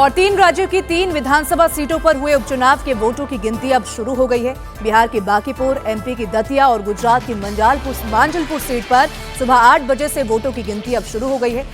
और 3 राज्यों की 3 विधानसभा सीटों पर हुए उपचुनाव के वोटों की गिनती अब शुरू हो गई है। बिहार के बांकीपुर, एमपी की दतिया और गुजरात की मांजलपुर सीट पर सुबह 8 बजे से वोटों की गिनती अब शुरू हो गई है।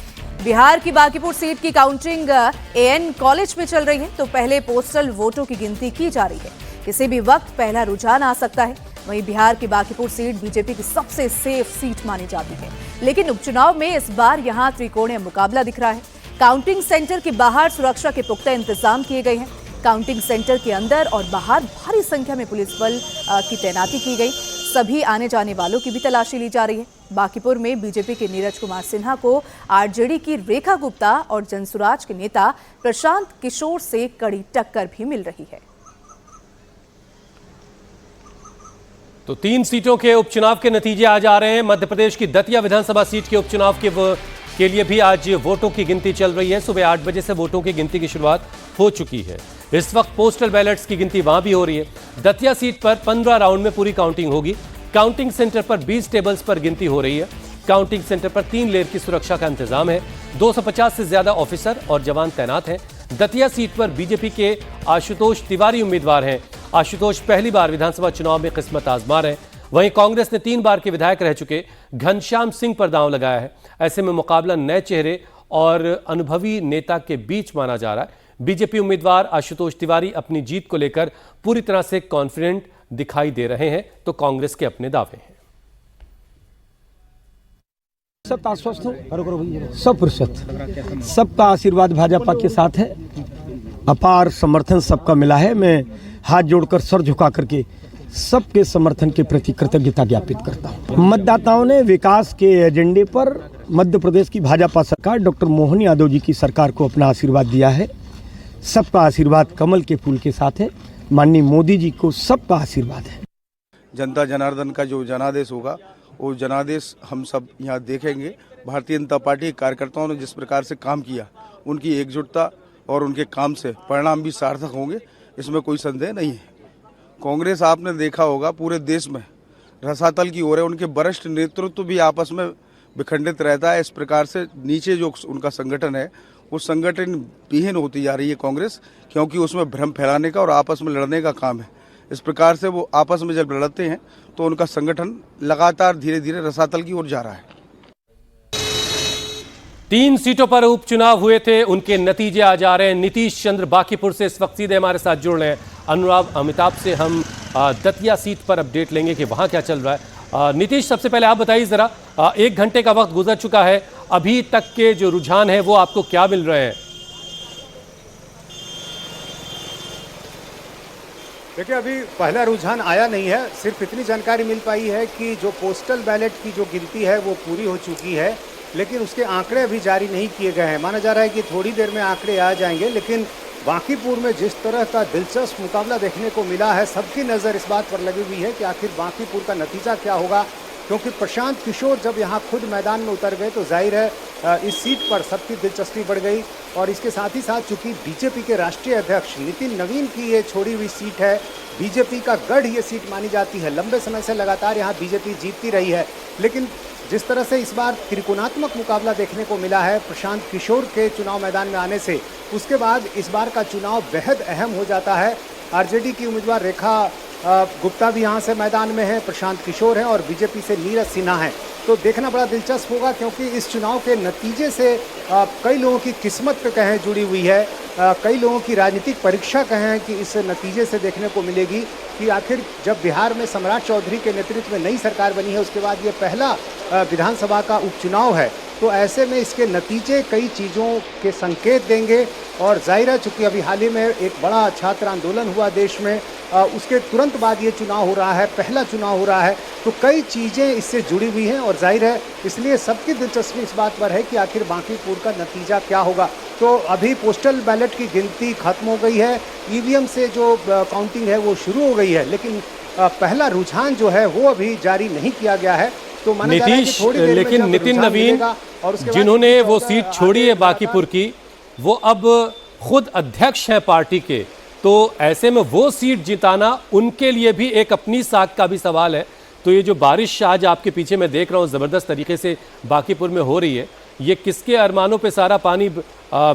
बिहार की बांकीपुर सीट की काउंटिंग एएन कॉलेज में चल रही है, तो पहले पोस्टल वोटों की गिनती की जा रही है। किसी भी वक्त पहला रुझान आ सकता है। वहीं बिहार की बांकीपुर सीट बीजेपी की सबसे सेफ सीट मानी जाती है, लेकिन उपचुनाव में इस बार यहां त्रिकोणीय मुकाबला दिख रहा है। काउंटिंग सेंटर के बाहर सुरक्षा के पुख्ता इंतजाम किए गए हैं। काउंटिंग सेंटर के अंदर और बाहर भारी संख्या में पुलिस बल की तैनाती की गई। सभी आने जाने वालों की भी तलाशी ली जा रही है। बांकीपुर में बीजेपी के नीरज कुमार सिन्हा को आरजेडी की रेखा गुप्ता और जनसुराज के नेता प्रशांत किशोर से कड़ी टक्कर भी मिल रही है। तो 3 सीटों के उपचुनाव के नतीजे आज आ रहे हैं। मध्य प्रदेश की दतिया विधानसभा सीट के उपचुनाव के लिए भी आज वोटों की गिनती चल रही है। सुबह 8 बजे से वोटों की गिनती की शुरुआत हो चुकी है। इस वक्त पोस्टल बैलेट्स की गिनती वहां भी हो रही है। दतिया सीट पर 15 राउंड में पूरी काउंटिंग होगी। काउंटिंग सेंटर पर 20 टेबल्स पर गिनती हो रही है। काउंटिंग सेंटर पर 3 लेयर की सुरक्षा का इंतजाम है। 250 से ज्यादा ऑफिसर और जवान तैनात हैं। दतिया सीट पर बीजेपी के आशुतोष तिवारी उम्मीदवार हैं। आशुतोष पहली बार विधानसभा चुनाव में किस्मत आजमा रहे हैं। वहीं कांग्रेस ने 3 बार के विधायक रह चुके घनश्याम सिंह पर दांव लगाया है। ऐसे में मुकाबला नए चेहरे और अनुभवी नेता के बीच माना जा रहा है। बीजेपी उम्मीदवार आशुतोष तिवारी अपनी जीत को लेकर पूरी तरह से कॉन्फिडेंट दिखाई दे रहे हैं, तो कांग्रेस के अपने दावे हैं। सब आश्वस्त हो, 100%। सबका आशीर्वाद भाजपा के साथ है। अपार समर्थन सबका मिला है। मैं हाथ जोड़कर सर झुका करके सबके समर्थन के प्रति कृतज्ञता ज्ञापित करता हूं। मतदाताओं ने विकास के एजेंडे पर मध्य प्रदेश की भाजपा सरकार डॉक्टर मोहन यादव जी की सरकार को अपना आशीर्वाद दिया है। सबका आशीर्वाद कमल के फूल के साथ है। माननीय मोदी जी को सबका आशीर्वाद है। जनता जनार्दन का जो जनादेश होगा वो जनादेश हम सब यहाँ देखेंगे। भारतीय जनता पार्टी कार्यकर्ताओं ने जिस प्रकार से काम किया, उनकी एकजुटता और उनके काम से परिणाम भी सार्थक होंगे, इसमें कोई संदेह नहीं है। कांग्रेस आपने देखा होगा पूरे देश में रसातल की ओर है। उनके वरिष्ठ नेतृत्व भी आपस में विखंडित रहता है। इस प्रकार से नीचे जो उनका संगठन है वो संगठन विहीन होती जा रही है कांग्रेस, क्योंकि उसमें भ्रम फैलाने का और आपस में लड़ने का काम है। इस प्रकार से वो आपस में जब लड़ते हैं तो उनका संगठन लगातार धीरे धीरे रसातल की ओर जा रहा है। 3 सीटों पर उपचुनाव हुए थे, उनके नतीजे आज आ रहे हैं। नीतीश चंद्र बांकीपुर से इस वक्त सीधे हमारे साथ जुड़ रहे हैं। अनुराग अमिताभ से हम दतिया सीट पर अपडेट लेंगे कि वहां क्या चल रहा है। नीतीश, सबसे पहले आप बताइए जरा, 1 घंटे का वक्त गुजर चुका है, अभी तक के जो रुझान है वो आपको क्या मिल रहे हैं? देखिए, अभी पहला रुझान आया नहीं है। सिर्फ इतनी जानकारी मिल पाई है कि जो पोस्टल बैलेट की जो गिनती है वो पूरी हो चुकी है, लेकिन उसके आंकड़े अभी जारी नहीं किए गए हैं। माना जा रहा है कि थोड़ी देर में आंकड़े आ जाएंगे, लेकिन बांकीपुर में जिस तरह का दिलचस्प मुकाबला देखने को मिला है, सबकी नज़र इस बात पर लगी हुई है कि आखिर बांकीपुर का नतीजा क्या होगा। क्योंकि प्रशांत किशोर जब यहाँ खुद मैदान में उतर गए तो जाहिर है इस सीट पर सबकी दिलचस्पी बढ़ गई। और इसके साथ ही साथ चूंकि बीजेपी के राष्ट्रीय अध्यक्ष नितिन नवीन की ये छोड़ी हुई सीट है, बीजेपी का गढ़ ये सीट मानी जाती है। लंबे समय से लगातार यहाँ बीजेपी जीतती रही है, लेकिन जिस तरह से इस बार त्रिकोणात्मक मुकाबला देखने को मिला है प्रशांत किशोर के चुनाव मैदान में आने से, उसके बाद इस बार का चुनाव बेहद अहम हो जाता है। आरजेडी की उम्मीदवार रेखा गुप्ता भी यहाँ से मैदान में है, प्रशांत किशोर हैं और बीजेपी से नीरज सिन्हा हैं। तो देखना बड़ा दिलचस्प होगा, क्योंकि इस चुनाव के नतीजे से कई लोगों की किस्मत पे कहें जुड़ी हुई है। कई लोगों की राजनीतिक परीक्षा कहें कि इस नतीजे से देखने को मिलेगी कि आखिर जब बिहार में सम्राट चौधरी के नेतृत्व में नई सरकार बनी है, उसके बाद ये पहला विधानसभा का उपचुनाव है। तो ऐसे में इसके नतीजे कई चीज़ों के संकेत देंगे। और जाहिर है, चूँकि अभी हाल ही में एक बड़ा छात्र आंदोलन हुआ देश में, उसके तुरंत बाद ये चुनाव हो रहा है, पहला चुनाव हो रहा है, तो कई चीज़ें इससे जुड़ी हुई हैं। और जाहिर है, इसलिए सबकी दिलचस्पी इस बात पर है कि आखिर बांकीपुर का नतीजा क्या होगा। तो अभी पोस्टल बैलेट की गिनती खत्म हो गई है, ईवीएम से जो काउंटिंग है वो शुरू हो गई है, लेकिन पहला रुझान जो है वो अभी जारी नहीं किया गया है। तो नीतीश, लेकिन नितिन नवीन जिन्होंने वो सीट छोड़ी है बांकीपुर की, वो अब खुद अध्यक्ष हैं पार्टी के, तो ऐसे में वो सीट जिताना उनके लिए भी एक अपनी साख का भी सवाल है। तो ये जो बारिश आज आपके पीछे मैं देख रहा हूँ ज़बरदस्त तरीके से बांकीपुर में हो रही है, ये किसके अरमानों पे सारा पानी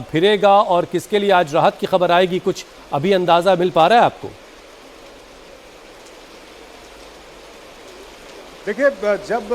फिरेगा और किसके लिए आज राहत की खबर आएगी, कुछ अभी अंदाजा मिल पा रहा है आपको? देखिए, जब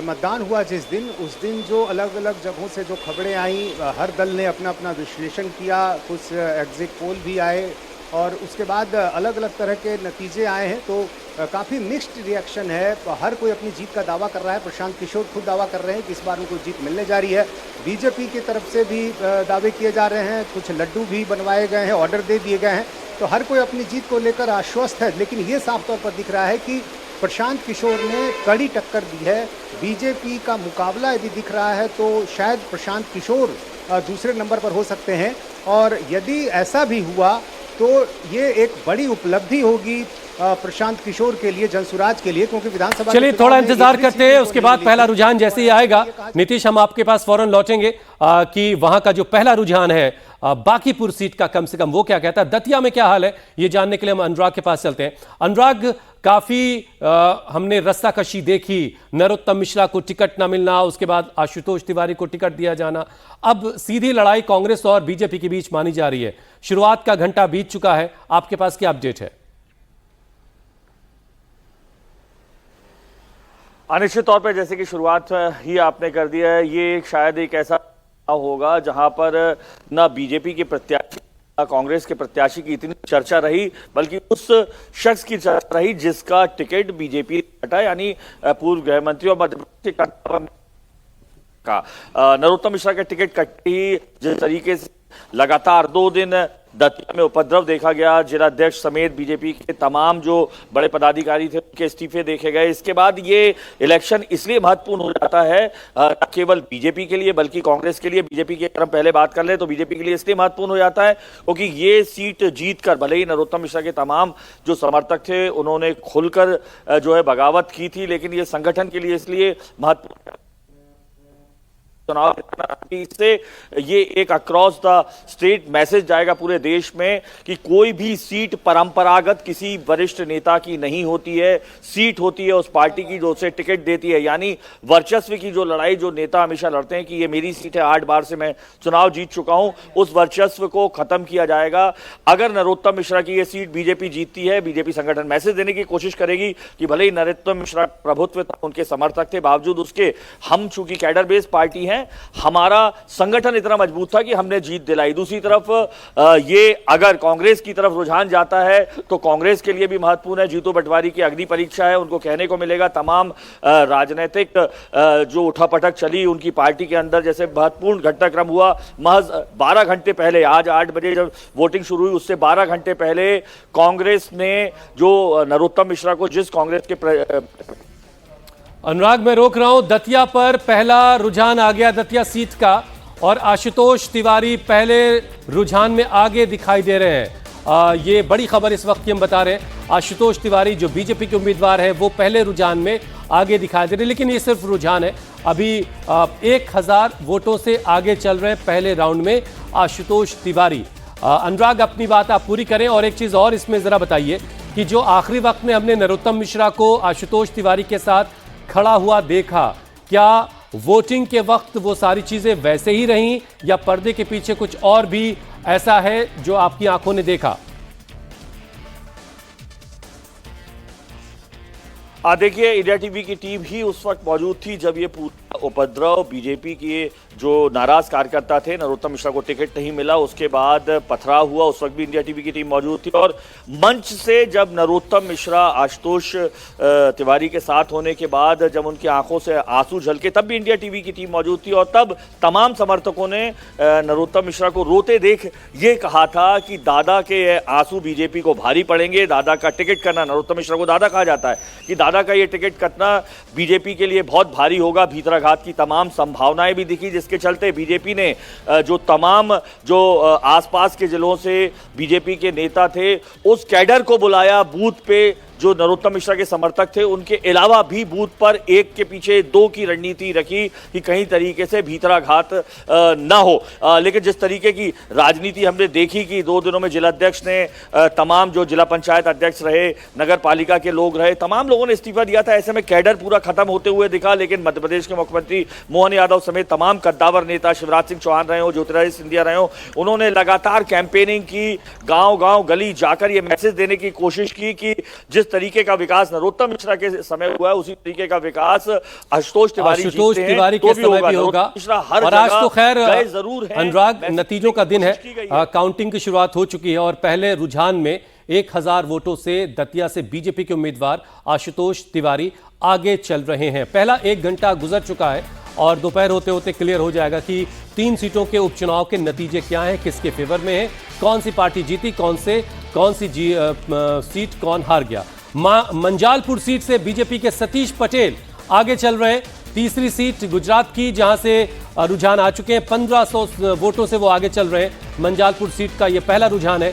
मतदान हुआ जिस दिन, उस दिन जो अलग अलग जगहों से जो खबरें आई, हर दल ने अपना अपना विश्लेषण किया, कुछ एग्जिट पोल भी आए और उसके बाद अलग अलग तरह के नतीजे आए हैं। तो काफ़ी मिक्स्ड रिएक्शन है। हर कोई अपनी जीत का दावा कर रहा है। प्रशांत किशोर खुद दावा कर रहे हैं कि इस बार उनको जीत मिलने जा रही है। बीजेपी की तरफ से भी दावे किए जा रहे हैं, कुछ लड्डू भी बनवाए गए हैं, ऑर्डर दे दिए गए हैं। तो हर कोई अपनी जीत को लेकर आश्वस्त है। लेकिन ये साफ तौर पर दिख रहा है कि प्रशांत किशोर ने कड़ी टक्कर दी है। बीजेपी का मुकाबला यदि दिख रहा है तो शायद प्रशांत किशोर दूसरे नंबर पर हो सकते हैं। और यदि ऐसा भी हुआ तो ये एक बड़ी उपलब्धि होगी प्रशांत किशोर के लिए, जनसुराज के लिए, क्योंकि विधानसभा। चलिए थोड़ा इंतजार करते हैं, उसके बाद पहला रुझान जैसे ही आएगा नीतीश हम आपके पास फौरन लौटेंगे कि वहां का जो पहला रुझान है बांकीपुर सीट का कम से कम वो क्या कहता है। दतिया में क्या हाल है ये जानने के लिए हम अनुराग के पास चलते हैं। अनुराग, काफी हमने रस्साकशी देखी, नरोत्तम मिश्रा को टिकट ना मिलना, उसके बाद आशुतोष तिवारी को टिकट दिया जाना, अब सीधी लड़ाई कांग्रेस और बीजेपी के बीच मानी जा रही है। शुरुआत का घंटा बीत चुका है, आपके पास क्या अपडेट है? अनिश्चित तौर पर जैसे कि शुरुआत ही आपने कर दिया है, ये शायद एक ऐसा होगा जहां पर ना बीजेपी के प्रत्याशी कांग्रेस के प्रत्याशी की इतनी चर्चा रही, बल्कि उस शख्स की चर्चा रही जिसका टिकट बीजेपी ने काटा, यानी पूर्व गृह मंत्री और मध्य प्रदेश का नरोत्तम मिश्रा का टिकट कटी। जिस तरीके से लगातार 2 दिन दतिया में उपद्रव देखा गया, जिलाध्यक्ष समेत बीजेपी के तमाम जो बड़े पदाधिकारी थे उनके इस्तीफे देखे गए। इसके बाद ये इलेक्शन इसलिए महत्वपूर्ण हो जाता है न केवल बीजेपी के लिए बल्कि कांग्रेस के लिए। बीजेपी की अगर हम पहले बात कर ले तो बीजेपी के लिए इसलिए महत्वपूर्ण हो जाता है क्योंकि ये सीट जीतकर भले ही नरोत्तम मिश्रा के तमाम जो समर्थक थे उन्होंने खुलकर जो है बगावत की थी, लेकिन ये संगठन के लिए इसलिए महत्वपूर्ण चुनाव इससे ये एक अक्रॉस द स्टेट मैसेज जाएगा पूरे देश में कि कोई भी सीट परंपरागत किसी वरिष्ठ नेता की नहीं होती है। सीट होती है उस पार्टी की जो उसे टिकट देती है, यानी वर्चस्व की जो लड़ाई जो नेता हमेशा लड़ते हैं कि ये मेरी सीट है, 8 बार से मैं चुनाव जीत चुका हूं, उस वर्चस्व को खत्म किया जाएगा। अगर नरोत्तम मिश्रा की ये सीट बीजेपी जीतती है, बीजेपी संगठन मैसेज देने की कोशिश करेगी कि भले ही नरोत्तम मिश्रा प्रभुत्व उनके समर्थक थे, बावजूद उसके हम चूंकि कैडर बेस्ड पार्टी हैं, हमारा संगठन इतना मजबूत था कि हमने जीत दिलाई। दूसरी तरफ ये अगर कांग्रेस की तरफ रुझान जाता है तो कांग्रेस के लिए भी महत्वपूर्ण है। जीतू पटवारी की अग्नि परीक्षा है, उनको कहने को मिलेगा तमाम राजनीतिक जो उठापटक चली उनकी पार्टी के अंदर, जैसे महत्वपूर्ण घटनाक्रम हुआ महज 12 घंटे पहले, आज 8 बजे जब वोटिंग शुरू हुई उससे 12 घंटे पहले कांग्रेस ने जो नरोत्तम मिश्रा को जिस कांग्रेस के अनुराग मैं रोक रहा हूं, दतिया पर पहला रुझान आ गया दतिया सीट का और आशुतोष तिवारी पहले रुझान में आगे दिखाई दे रहे हैं। ये बड़ी खबर इस वक्त की हम बता रहे हैं। आशुतोष तिवारी जो बीजेपी के उम्मीदवार है वो पहले रुझान में आगे दिखाई दे रहे हैं, लेकिन ये सिर्फ रुझान है। अभी 1000 वोटों से आगे चल रहे हैं पहले राउंड में आशुतोष तिवारी। अनुराग अपनी बात आप पूरी करें और एक चीज और इसमें जरा बताइए कि जो आखिरी वक्त में हमने नरोत्तम मिश्रा को आशुतोष तिवारी के साथ खड़ा हुआ देखा, क्या वोटिंग के वक्त वो सारी चीजें वैसे ही रहीं या पर्दे के पीछे कुछ और भी ऐसा है जो आपकी आंखों ने देखा? देखिए, इंडिया टीवी की टीम ही उस वक्त मौजूद थी जब ये पूरा उपद्रव, बीजेपी के जो नाराज कार्यकर्ता थे, नरोत्तम मिश्रा को टिकट नहीं मिला, उसके बाद पथराव हुआ, उस वक्त भी इंडिया टीवी की टीम मौजूद थी। और मंच से जब नरोत्तम मिश्रा आशुतोष तिवारी के साथ होने के बाद जब उनकी आंखों से आंसू झलके तब भी इंडिया टीवी की टीम मौजूद थी और तब तमाम समर्थकों ने नरोत्तम मिश्रा को रोते देख ये कहा था कि दादा के आंसू बीजेपी को भारी पड़ेंगे। दादा का टिकट करना, नरोत्तम मिश्रा को दादा कहा जाता है, कि दादा का ये टिकट कटना बीजेपी के लिए बहुत भारी होगा। भीतराघात की तमाम संभावनाएं भी दिखी, जिसके चलते बीजेपी ने जो तमाम जो आसपास के जिलों से बीजेपी के नेता थे उस कैडर को बुलाया, बूथ पे जो नरोत्तम मिश्रा के समर्थक थे उनके अलावा भी बूथ पर एक के पीछे दो की रणनीति रखी कि कहीं तरीके से भीतराघात ना हो। लेकिन जिस तरीके की राजनीति हमने देखी कि 2 दिनों में जिलाध्यक्ष ने तमाम जो जिला पंचायत अध्यक्ष रहे, नगर पालिका के लोग रहे, तमाम लोगों ने इस्तीफा दिया था। ऐसे में कैडर पूरा खत्म होते हुए दिखा। लेकिन मध्य प्रदेश के मुख्यमंत्री मोहन यादव समेत तमाम कद्दावर नेता, शिवराज सिंह चौहान रहे हो, ज्योतिरादित्य सिंधिया रहे हो, उन्होंने लगातार कैंपेनिंग की, गांव-गांव गली जाकर ये मैसेज देने की कोशिश की कि जिस तरीके का विकास नरोत्तम मिश्रा के समय हुआ है उसी तरीके का विकास आशुतोष तिवारी के समय भी होगा। और आज तो खैर अनुराग नतीजों का दिन है, काउंटिंग की शुरुआत हो चुकी है और पहले रुझान में 1000 वोटों से दतिया से बीजेपी के उम्मीदवार आशुतोष तिवारी आगे चल रहे हैं। पहला 1 घंटा गुजर चुका है और दोपहर होते होते क्लियर हो जाएगा कि 3 सीटों के उपचुनाव के नतीजे क्या हैं, किसके फेवर में है, कौन सी पार्टी जीती, कौन सी सीट कौन हार गया। मंजालपुर सीट से बीजेपी के सतीश पटेल आगे चल रहे हैं। तीसरी सीट गुजरात की, जहां से रुझान आ चुके हैं, 1500 वोटों से वो आगे चल रहे हैं। मंजालपुर सीट का ये पहला रुझान है,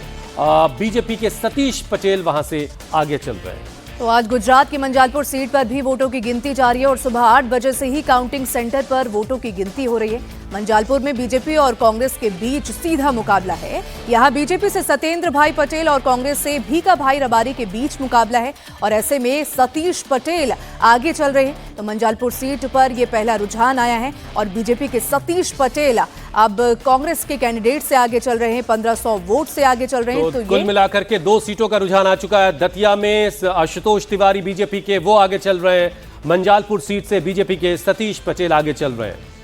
बीजेपी के सतीश पटेल वहां से आगे चल रहे हैं। तो आज गुजरात की मंजालपुर सीट पर भी वोटों की गिनती जारी है और सुबह 8 बजे से ही काउंटिंग सेंटर पर वोटों की गिनती हो रही है। मंजालपुर में बीजेपी और कांग्रेस के बीच सीधा मुकाबला है। यहां बीजेपी से सत्येंद्र भाई पटेल और कांग्रेस से भीका भाई रबारी के बीच मुकाबला है और ऐसे में सतीश पटेल आगे चल रहे हैं। तो मंजालपुर सीट पर यह पहला रुझान आया है और बीजेपी के सतीश पटेल अब कांग्रेस के कैंडिडेट से आगे चल रहे हैं, 1500 वोट से आगे चल रहे हैं। तो कुल मिलाकर के 2 सीटों का रुझान आ चुका है। दतिया में आशुतोष तिवारी बीजेपी के वो आगे चल रहे हैं, मंजालपुर सीट से बीजेपी के सतीश पटेल आगे चल रहे हैं।